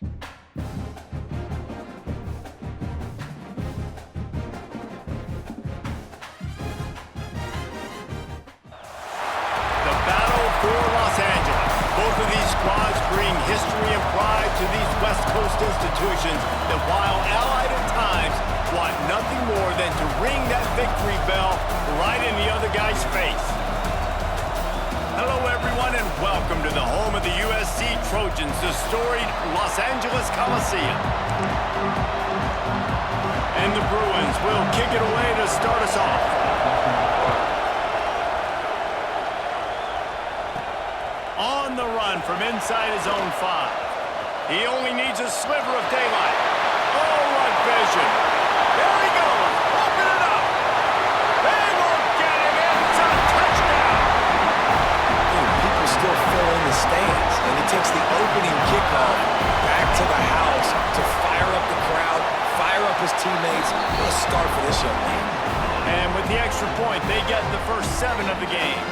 The battle for Los Angeles. Both of these squads bring history and pride to these West Coast institutions that, while allied at times, want nothing more than to ring that victory bell right in the other guy's face. Hello, everyone, and welcome to the home of the USC Trojans, the storied Los Angeles Coliseum. And the Bruins will kick it away to start us off. On the run from inside his own 5. He only needs a sliver of daylight. Oh, what vision. There he goes. Open it up. They won't get him in. It's a touchdown. People still fill in the stands, and he takes the opening kickoff back to the house to fire up the crowd, fire up his teammates. What a start for this young man. And with the extra point, they get the first 7 of the game.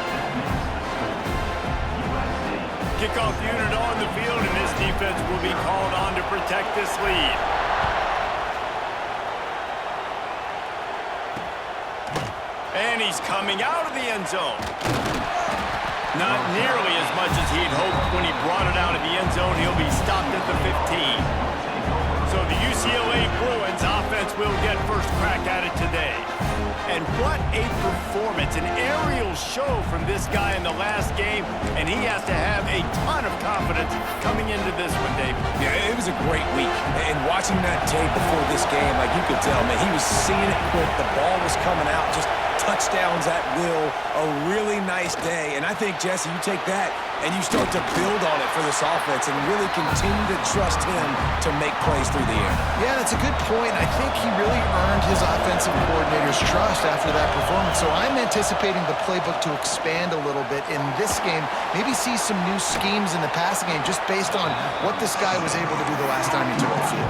Kickoff unit on the field, and this defense will be called on to protect this lead. And he's coming out of the end zone. Not nearly as much as he'd hoped when he brought it out of the end zone. He'll be stopped at the 15. So the UCLA Bruins offense will get first crack at it today. And what a performance, an aerial show from this guy in the last game, and he has to have a ton of confidence coming into this one, Dave. Yeah, it was a great week. And watching that tape before this game, like you could tell, man, he was seeing it quick. The ball was coming out, just touchdowns at will. A really nice day. And I think, Jesse, you take that and you start to build on it for this offense and really continue to trust him to make plays through the air. Yeah, that's a good point. I think he really earned his offensive coordinator's trust after that performance. So I'm anticipating the playbook to expand a little bit in this game. Maybe see some new schemes in the passing game just based on what this guy was able to do the last time he took the field.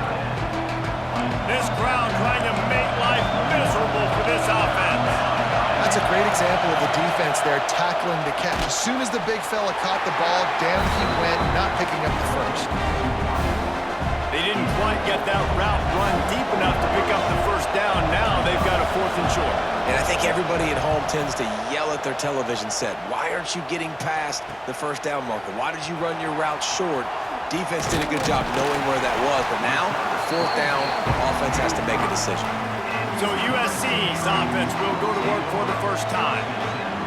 This crowd trying to make life miserable for this offense. That's a great example of the defense there tackling the catch. As soon as the big fella caught the ball, down he went, not picking up the first. They didn't quite get that route run deep enough to pick up the first down. Now they've got a 4th and short. And I think everybody at home tends to yell at their television set, why aren't you getting past the first down marker? Why did you run your route short? Defense did a good job knowing where that was, but now, 4th down, offense has to make a decision. So USC's offense will go to work for the first time.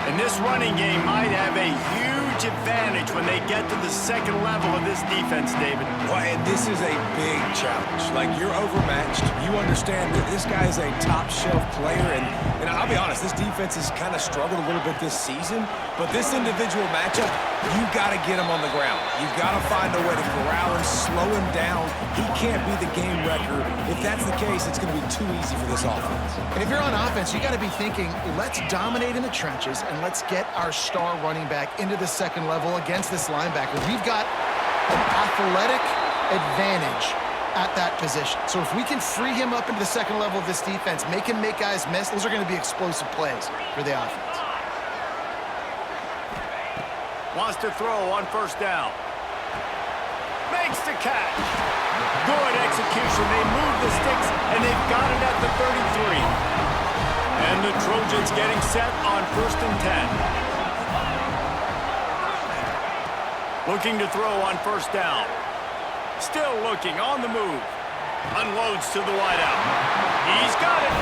And this running game might have a huge advantage when they get to the second level of this defense, David. Well, and this is a big challenge. Like, you're overmatched. You understand that this guy is a top-shelf player, and I'll be honest, this defense has kind of struggled a little bit this season, but this individual matchup, you've got to get him on the ground. You've got to find a way to corral him, slow him down. He can't be the game wrecker. If that's the case, it's going to be too easy for this offense. And if you're on offense, you got to be thinking, let's dominate in the trenches and let's get our star running back into the second level against this linebacker. We've got an athletic advantage at that position. So if we can free him up into the second level of this defense, make him make guys miss, those are going to be explosive plays for the offense. Wants to throw on first down. Makes the catch. Good execution. They move the sticks, and they've got it at the 33. And the Trojans getting set on 1st and 10. Looking to throw on first down. Still looking on the move. Unloads to the wideout. He's got it.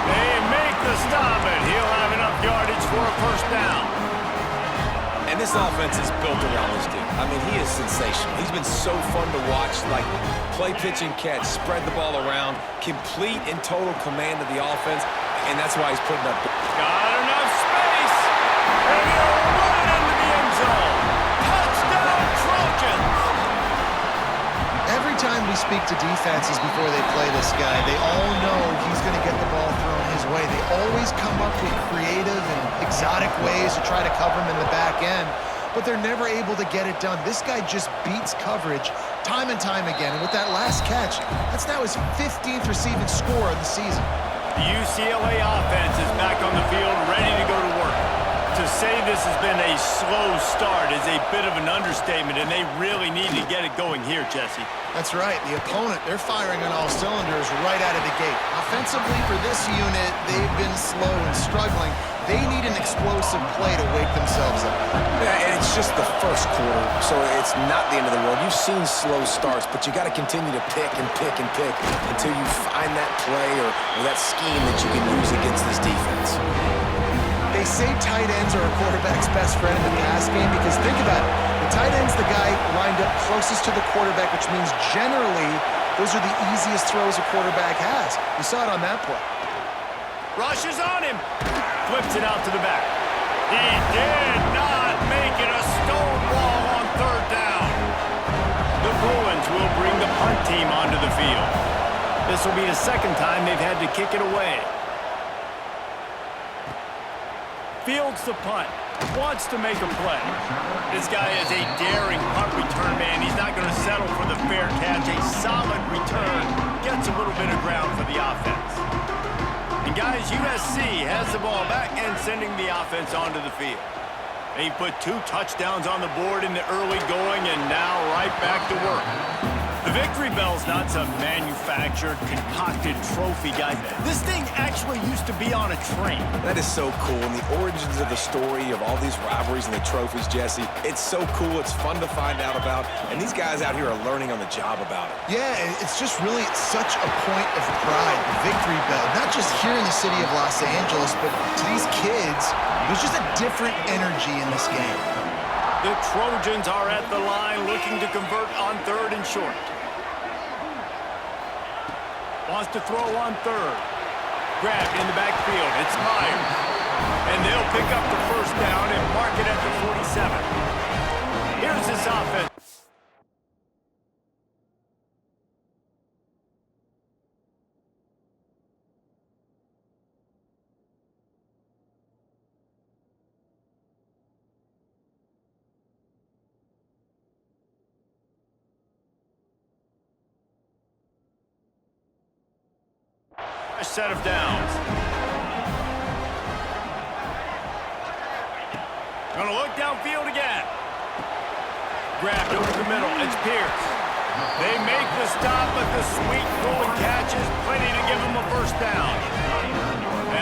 They make the stop, and he'll have enough yardage for a first down. And this offense is built around this dude. I mean, he is sensational. He's been so fun to watch, like play, pitch, and catch, spread the ball around, complete and total command of the offense, and that's why he's putting up. Got enough space, and he'll run it into the end zone. Touchdown, Trojans! Every time we speak to defenses before they play this guy, they all know he's going to get the ball thrown his way. They always come up with creative and exotic ways to try to cover him in the back end, but they're never able to get it done. This guy just beats coverage time and time again, and with that last catch, that's now his 15th receiving score of the season. The UCLA offense is back on the field, ready to go to work. To say this has been a slow start is a bit of an understatement, and they really need to get it going here, Jesse. That's right. The opponent, they're firing on all cylinders right out of the gate. Offensively, for this unit, they've been slow and struggling. They need an explosive play to wake themselves up. Yeah, and it's just the first quarter, so it's not the end of the world. You've seen slow starts, but you got to continue to pick and pick and pick until you find that play or that scheme that you can use against this defense. They say tight ends are a quarterback's best friend in the pass game because think about it. The tight end's the guy lined up closest to the quarterback, which means generally those are the easiest throws a quarterback has. We saw it on that play. Rushes on him. Flips it out to the back. He did not make it a stonewall on third down. The Bruins will bring the punt team onto the field. This will be the second time they've had to kick it away. Fields the punt. Wants to make a play. This guy is a daring punt return man. He's not going to settle for the fair catch. A solid return. Gets a little bit of ground for the offense. And guys, USC has the ball back and sending the offense onto the field. They put 2 touchdowns on the board in the early going and now right back to work. The victory bell's not some manufactured, concocted trophy, guys. This thing actually used to be on a train. That is so cool, and the origins of the story of all these rivalries and the trophies, Jesse, it's so cool. It's fun to find out about, and these guys out here are learning on the job about it. Yeah, it's just really such a point of pride, the victory bell. Not just here in the city of Los Angeles, but to these kids, there's just a different energy in this game. The Trojans are at the line looking to convert on third and short. Wants to throw on third. Grabbed in the backfield. It's Myers. And they'll pick up the first down and mark it at the 47. Here's this offense. A set of downs. Gonna look downfield again. Grabbed over the middle. It's Pierce. They make the stop, but the sweet throwing catch is plenty to give them a first down.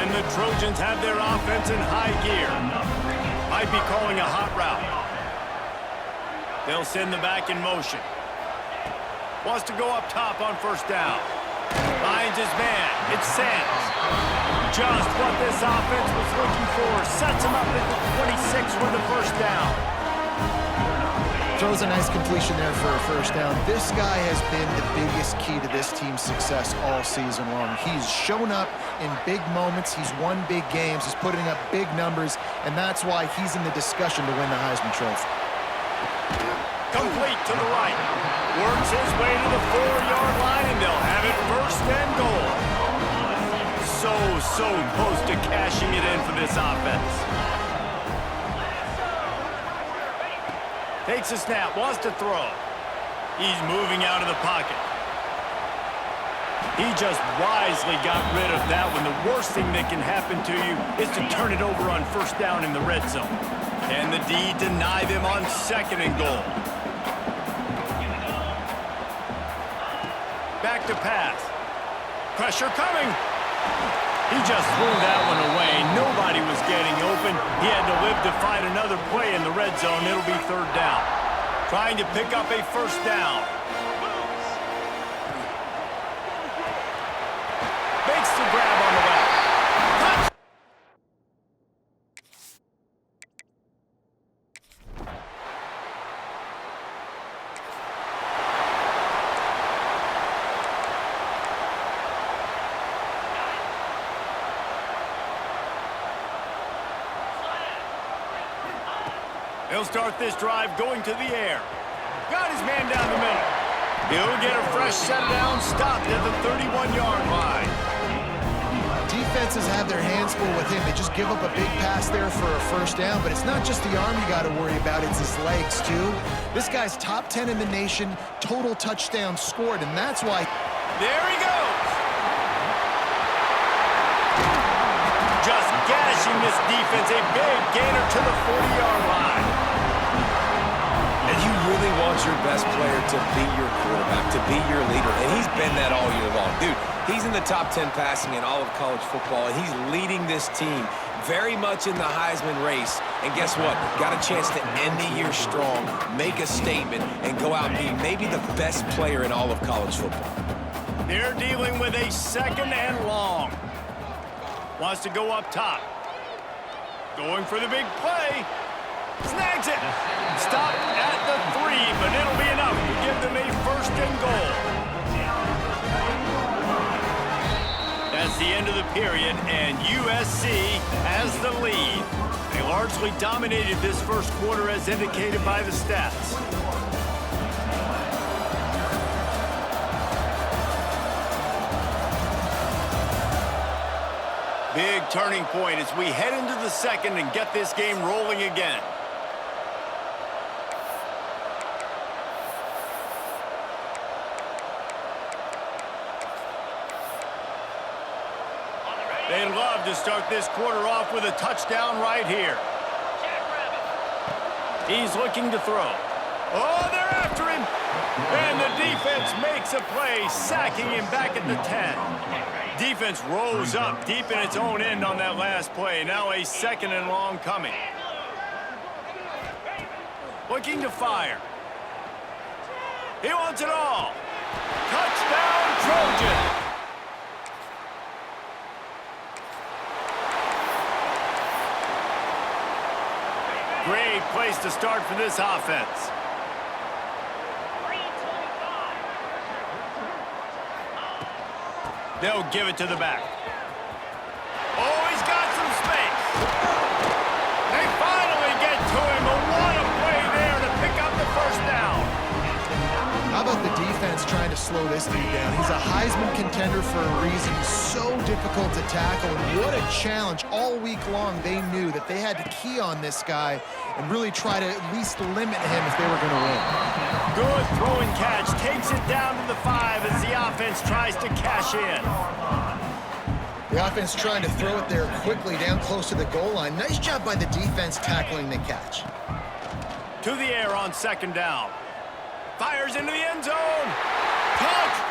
And the Trojans have their offense in high gear. Might be calling a hot route. They'll send the back in motion. Wants to go up top on first down. Finds his man. It's Sands. Just what this offense was looking for. Sets him up at the 26 for the first down. Throws a nice completion there for a first down. This guy has been the biggest key to this team's success all season long. He's shown up in big moments. He's won big games. He's putting up big numbers, and that's why he's in the discussion to win the Heisman Trophy. Complete to the right. Works his way to the 4-yard line, and they'll have it first and goal. So close to cashing it in for this offense. Takes a snap, wants to throw. He's moving out of the pocket. He just wisely got rid of that one. The worst thing that can happen to you is to turn it over on first down in the red zone. And the D deny them on second and goal. Back to pass. Pressure coming. He just threw that one away. Nobody was getting open. He had to live to fight another play in the red zone. It'll be third down. Trying to pick up a first down. Makes the grab on the left. Touch. He'll start this drive going to the air. Got his man down the middle. He'll get a fresh set of downs, stopped at the 31-yard line. Defenses have their hands full with him. They just give up a big pass there for a first down, but it's not just the arm you got to worry about, it's his legs too. This guy's top 10 in the nation, total touchdowns scored, and that's why. There he goes. Just gash pushing this defense. A big gainer to the 40-yard line. And you really want your best player to be your quarterback, to be your leader. And he's been that all year long. Dude, he's in the top 10 passing in all of college football, and he's leading this team very much in the Heisman race. And guess what? Got a chance to end the year strong, make a statement, and go out and be maybe the best player in all of college football. They're dealing with a 2nd and long. Wants to go up top. Going for the big play. Snags it. Stop at the 3, but it'll be enough to give them a 1st and goal. That's the end of the period, and USC has the lead. They largely dominated this first quarter as indicated by the stats. Big turning point as we head into the 2nd and get this game rolling again. They'd love to start this quarter off with a touchdown right here. He's looking to throw. Oh, they're after him. And the defense makes a play, sacking him back at the 10. Defense rose up deep in its own end on that last play. Now a 2nd and long coming. Looking to fire. He wants it all. Touchdown, Trojan. Great place to start for this offense. They'll give it to the back. Oh, he's got some space. They finally get to him, but what a play there to pick up the 1st down. How about the defense trying to slow this dude down? He's a Heisman contender for a reason. So difficult to tackle, and what a challenge. All week long, they knew that they had to key on this guy and really try to at least limit him if they were going to win. Good throwing catch. Takes it down to the 5 as the offense tries to cash in. The offense trying to throw it there quickly down close to the goal line. Nice job by the defense tackling the catch. To the air on 2nd down. Fires into the end zone. Touch!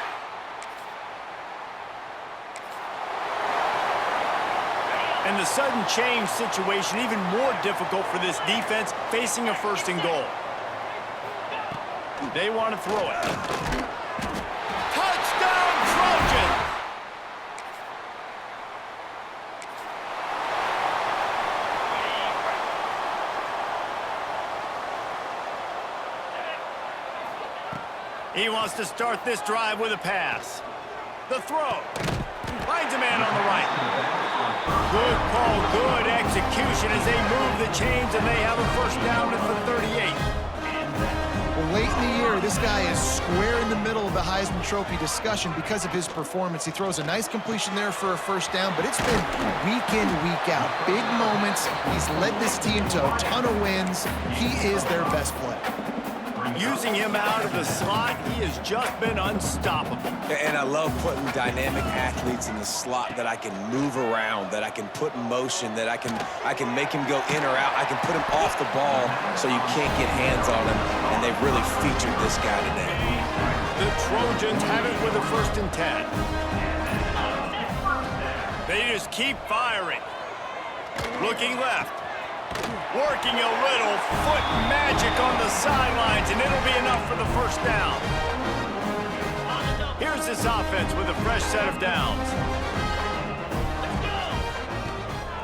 And the sudden change situation even more difficult for this defense facing a 1st and goal. They want to throw it. Touchdown, Trojan! He wants to start this drive with a pass. The throw. Finds a man on the right. Good call, good execution as they move the chains, and they have a 1st down at the 38. Well, late in the year, this guy is square in the middle of the Heisman Trophy discussion because of his performance. He throws a nice completion there for a 1st down, but it's been week in, week out. Big moments. He's led this team to a ton of wins. He is their best player. Using him out of the slot, he has just been unstoppable. And I love putting dynamic athletes in the slot that I can move around, that I can put in motion, that I can make him go in or out. I can put him off the ball so you can't get hands on him, and they've really featured this guy today. The Trojans have it with a 1st and 10. They just keep firing. Looking left. Working a little foot magic on the sidelines, and it'll be enough for the 1st down. Here's this offense with a fresh set of downs.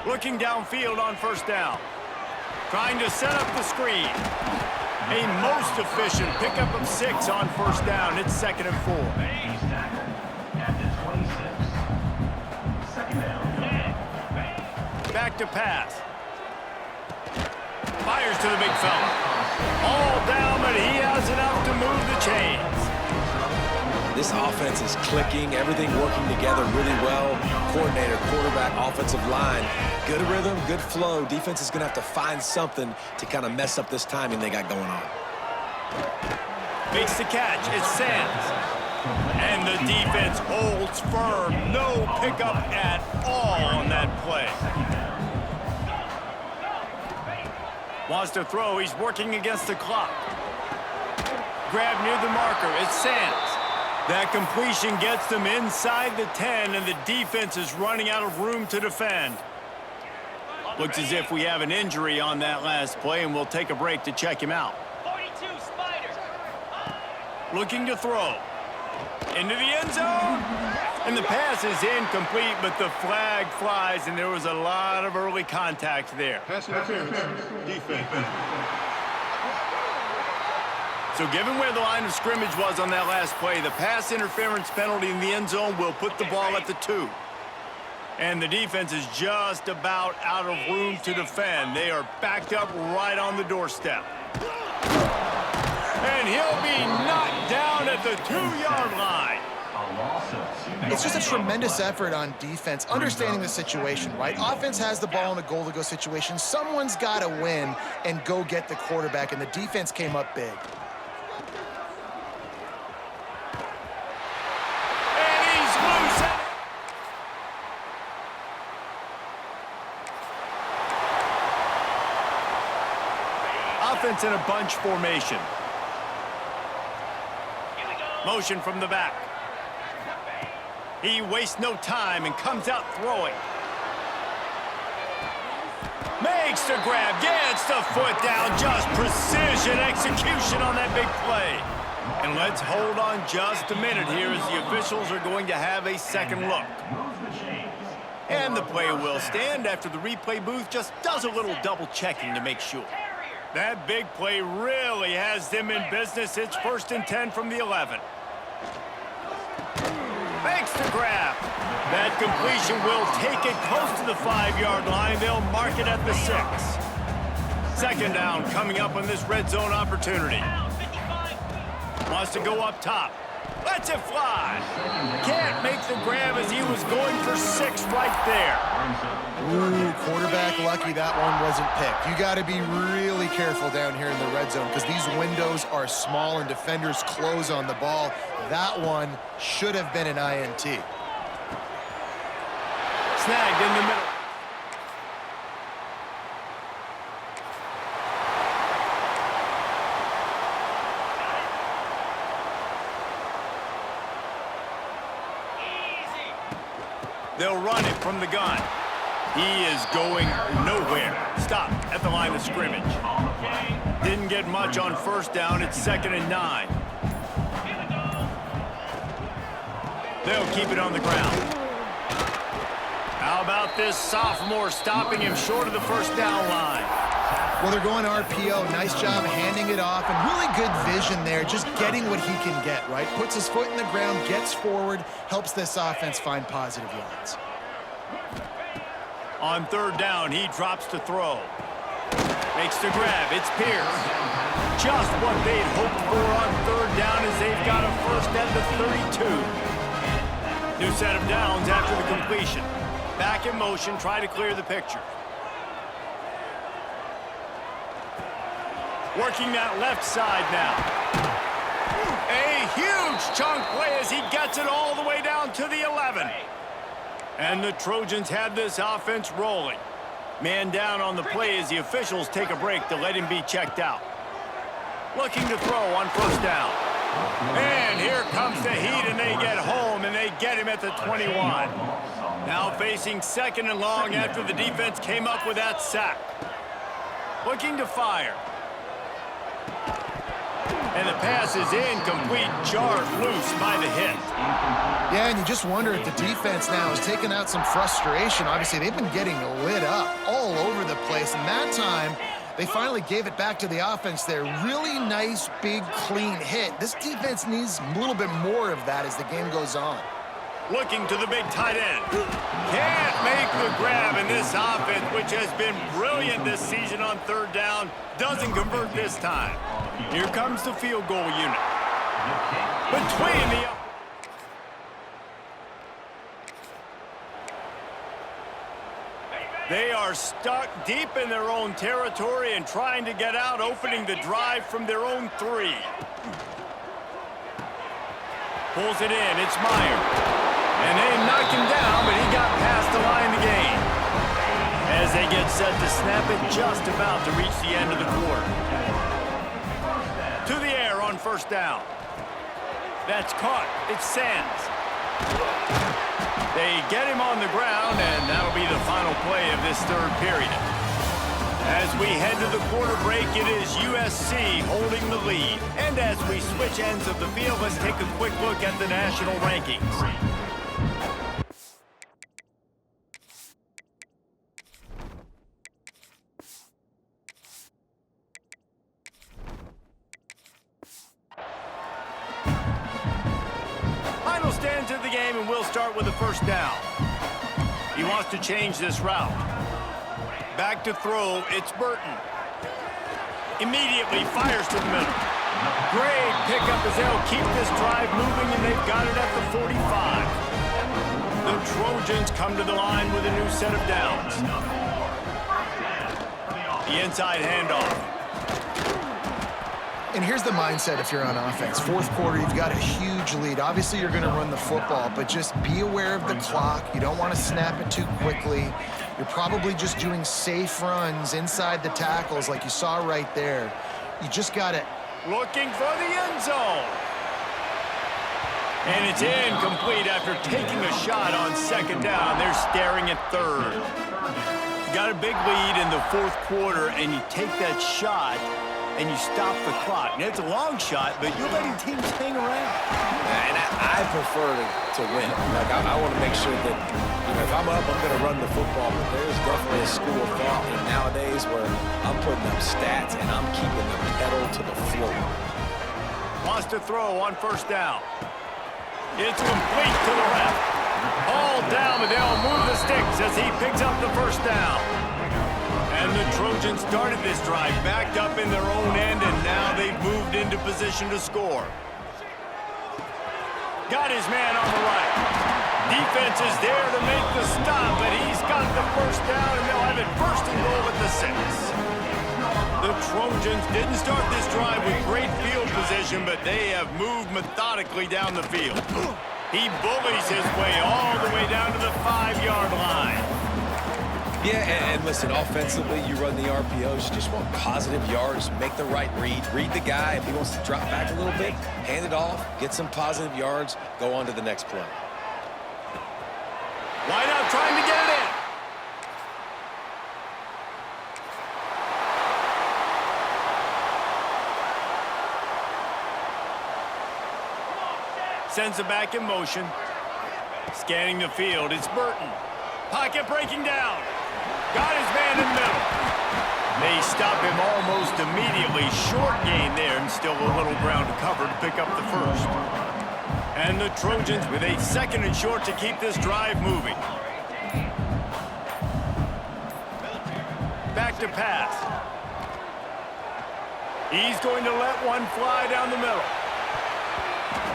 Looking downfield on 1st down. Trying to set up the screen. A most efficient pickup of 6 on 1st down. It's 2nd and 4. Back to pass. Fires to the big fella. All down, but he has enough to move the chains. This offense is clicking, everything working together really well. Coordinator, quarterback, offensive line. Good rhythm, good flow. Defense is going to have to find something to kind of mess up this timing they got going on. Makes the catch. It's Sands. And the defense holds firm. No pickup at all on that play. Wants to throw. He's working against the clock. Grab near the marker. It's Sands. That completion gets them inside the 10, and the defense is running out of room to defend. Looks as if we have an injury on that last play, and we'll take a break to check him out. 42 Spider. Looking to throw. Into the end zone. And the pass is incomplete, but the flag flies, and there was a lot of early contact there. Pass interference. Defense. So given where the line of scrimmage was on that last play, the pass interference penalty in the end zone will put the ball at the 2. And the defense is just about out of room to defend. They are backed up right on the doorstep. And he'll be knocked down at the 2-yard line. It's just a tremendous effort on defense, understanding the situation, right? Offense has the ball in a goal-to-go situation. Someone's got to win and go get the quarterback, and the defense came up big. And he's loose. Offense in a bunch formation. Motion from the back. He wastes no time and comes out throwing. Makes the grab, gets the foot down, just precision execution on that big play. And let's hold on just a minute here as the officials are going to have a second look. And the play will stand after the replay booth just does a little double checking to make sure. That big play really has them in business. It's 1st and 10 from the 11. Makes the grab. That completion will take it close to the 5-yard line. They'll mark it at the 6. Second down coming up on this red zone opportunity. Wants to go up top. Lets it fly. Can't make the grab as he was going for 6 right there. Ooh, quarterback lucky that one wasn't picked. You got to be really careful down here in the red zone because these windows are small and defenders close on the ball. That one should have been an INT. Snagged in the middle. They'll run it from the gun. He is going nowhere. Stop at the line of scrimmage. Didn't get much on first down. It's 2nd and 9. They'll keep it on the ground. How about this sophomore stopping him short of the first down line? Well, they're going RPO. Nice job handing it off, and really good vision there, just getting what he can get, right? Puts his foot in the ground, gets forward, helps this offense find positive yards. On 3rd down, he drops to throw. Makes the grab. It's Pierce. Just what they'd hoped for on 3rd down as they've got a first at the 32. New set of downs after the completion. Back in motion, try to clear the picture. Working that left side now. A huge chunk play as he gets it all the way down to the 11. And the Trojans have this offense rolling. Man down on the play as the officials take a break to let him be checked out. Looking to throw on 1st down. And here comes the heat, and they get home, and they get him at the 21. Now facing 2nd and long after the defense came up with that sack. Looking to fire. And the pass is incomplete, jarred loose by the hit. Yeah, and you just wonder if the defense now is taking out some frustration. Obviously, they've been getting lit up all over the place, and that time, they finally gave it back to the offense there. Really nice, big, clean hit. This defense needs a little bit more of that as the game goes on. Looking to the big tight end. Can't make the grab, and this offense, which has been brilliant this season on 3rd down, doesn't convert this time. Here comes the field goal unit. Between the... They are stuck deep in their own territory and trying to get out, opening the drive from their own 3. Pulls it in. It's Meyer. And they knocked him down, but he got past the line of the game. as they get set to snap it just about to reach the end of the quarter. To the air on first down. That's caught. It's Sands. They get him on the ground, and that'll be the final play of this third period. As we head to the quarter break, it is USC holding the lead. And as we switch ends of the field, let's take a quick look at the national rankings. Final stands of the game, and we'll start with the first down. He wants to change this route. Back to throw, it's Burton. Immediately fires to the middle. Great pickup as they'll keep this drive moving, and they've got it at the 45. The Trojans come to the line with a new set of downs. The inside handoff. And here's the mindset if you're on offense. Fourth quarter, you've got a huge lead. Obviously, you're going to run the football, but just be aware of the clock. You don't want to snap it too quickly. You're probably just doing safe runs inside the tackles like you saw right there. You just got to... Looking for the end zone. And it's incomplete after taking a shot on second down. They're staring at third. You got a big lead in the fourth quarter, and you take that shot, and you stop the clock. Now, it's a long shot, but you're letting teams hang around. And I prefer to win. Like, I want to make sure that, if I'm up, I'm going to run the football. But there's definitely a school of thought nowadays where I'm putting up stats and I'm keeping the pedal to the floor. Wants to throw on first down. It's complete to the left. All down, but they'll move the sticks as he picks up the first down. And the Trojans started this drive backed up in their own end, and now they've moved into position to score. Got his man on the right. Defense is there to make the stop, but he's got the first down, and they'll have it first and goal at the 6. The Trojans didn't start this drive with great field position, but they have moved methodically down the field. He bullies his way all the way down to the 5-yard line. Yeah, and listen, offensively, you run the RPOs. You just want positive yards, make the right read. Read the guy. If he wants to drop back a little bit, hand it off, get some positive yards, go on to the next play. Wide out trying to get it in. Sends it back in motion. Scanning the field, it's Burton. Pocket breaking down. Got his man in the middle. They stop him almost immediately. Short gain there, and still a little ground to cover to pick up the first. And the Trojans with a second and short to keep this drive moving. Back to pass. He's going to let one fly down the middle.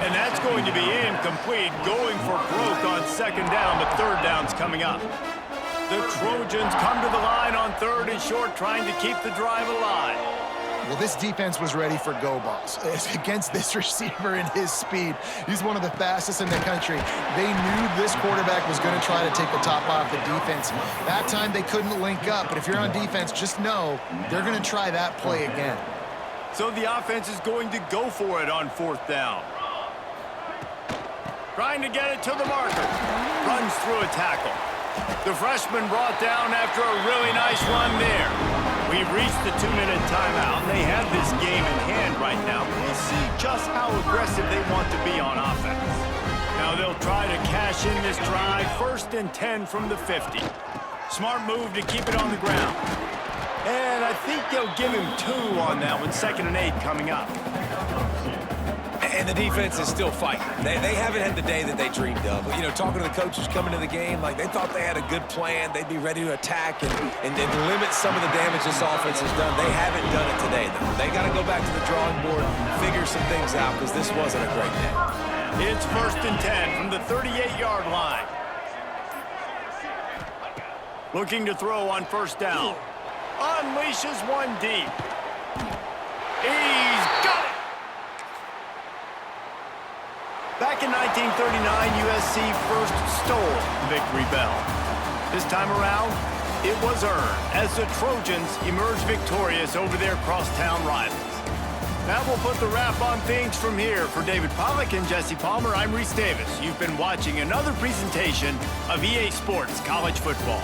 And that's going to be incomplete, going for broke on second down, but third down's coming up. The Trojans come to the line on third and short, trying to keep the drive alive. Well, this defense was ready for go balls. Against this receiver and his speed, he's one of the fastest in the country. They knew this quarterback was going to try to take the top off the defense. That time they couldn't link up, but if you're on defense, just know they're going to try that play again. So the offense is going to go for it on fourth down. Trying to get it to the marker. Runs through a tackle. The freshman brought down after a really nice run there. We've reached the 2-minute timeout, and they have this game in hand right now. We'll see just how aggressive they want to be on offense. Now they'll try to cash in this drive. 1st and 10 from the 50. Smart move to keep it on the ground. And I think they'll give him 2 on that one. 2nd and 8 coming up. And the defense is still fighting. They haven't had the day that they dreamed of. But, talking to the coaches coming to the game, like they thought they had a good plan. They'd be ready to attack and limit some of the damage this offense has done. They haven't done it today, though. They got to go back to the drawing board, figure some things out, because this wasn't a great day. It's 1st and 10 from the 38-yard line. Looking to throw on first down. Unleashes one deep. He's got it! Back in 1939, USC first stole the victory bell. This time around, It was earned as the Trojans emerged victorious over their crosstown rivals. That will put the wrap on things from here. For David Pollack and Jesse Palmer, I'm Reese Davis. You've been watching another presentation of EA Sports College Football.